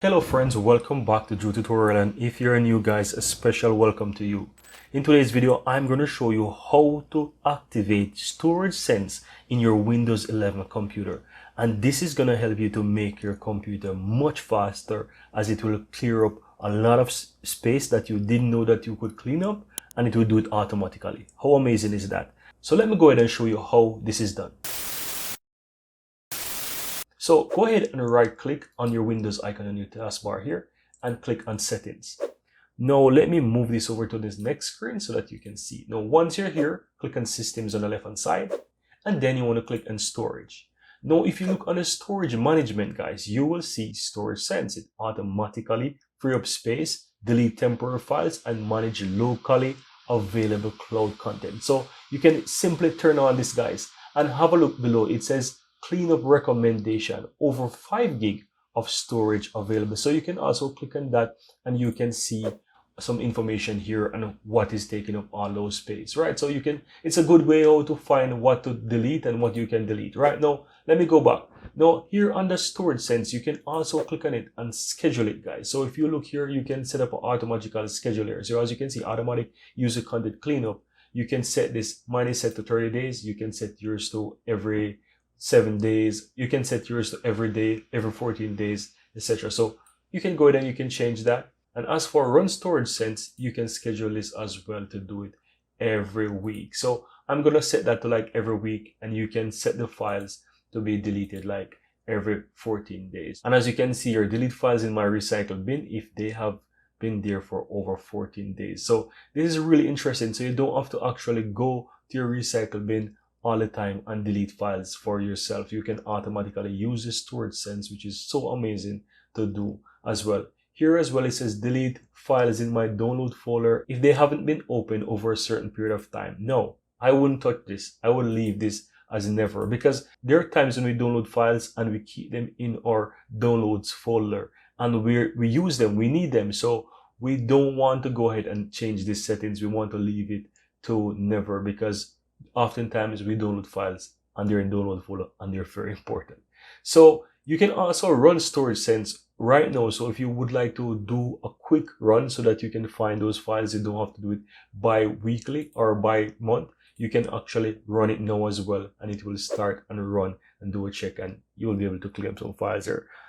Hello friends, welcome back to Drew Tutorial, and if you're new guys, a special welcome to you. In today's video, I'm going to show you how to activate Storage Sense in your Windows 11 computer. And this is going to help you to make your computer much faster, as it will clear up a lot of space that you didn't know that you could clean up, and it will do it automatically. How amazing is that? So let me go ahead and show you how this is done. So go ahead and right click on your Windows icon on your taskbar here and click on settings. Now let me move this over to this next screen so that you can see. Now once you're here, click on systems on the left hand side, and then you want to click on storage. Now if you look on the storage management guys, you will see Storage Sense. It automatically free up space, delete temporary files, and manage locally available cloud content. So you can simply turn on this guys and have a look below. It says cleanup recommendation, over 5 gig of storage available. So you can also click on that and you can see some information here on what is taking up all those space, right? So you can, it's a good way how to find what to delete and what you can delete. Right now, let me go back. Now here under Storage Sense, you can also click on it and schedule it guys. So if you look here, you can set up an automatic scheduler. So as you can see, automatic user content cleanup. You can set this, mine is set to 30 days. You can set yours to every 7 days. You can set yours to every day, every 14 days, etc. So you can go ahead and you can change that. And as for Run Storage Sense, you can schedule this as well to do it every week. So I'm going to set that to like every week, and you can set the files to be deleted like every 14 days. And as you can see, your delete files in my recycle bin if they have been there for over 14 days. So this is really interesting. So you don't have to actually go to your recycle bin all the time and delete files for yourself. You can automatically use the Storage Sense, which is so amazing to do as well. Here as well, it says delete files in my download folder if they haven't been opened over a certain period of time. No, I wouldn't touch this. I would leave this as never, because there are times when we download files and we keep them in our downloads folder and we use them, we need them. So we don't want to go ahead and change these settings. We want to leave it to never, because oftentimes we download files and they're in download folder and they're very important. So you can also run Storage Sense right now. So if you would like to do a quick run so that you can find those files, you don't have to do it bi-weekly or by month. You can actually run it now as well, and it will start and run and do a check, and you will be able to claim some files there.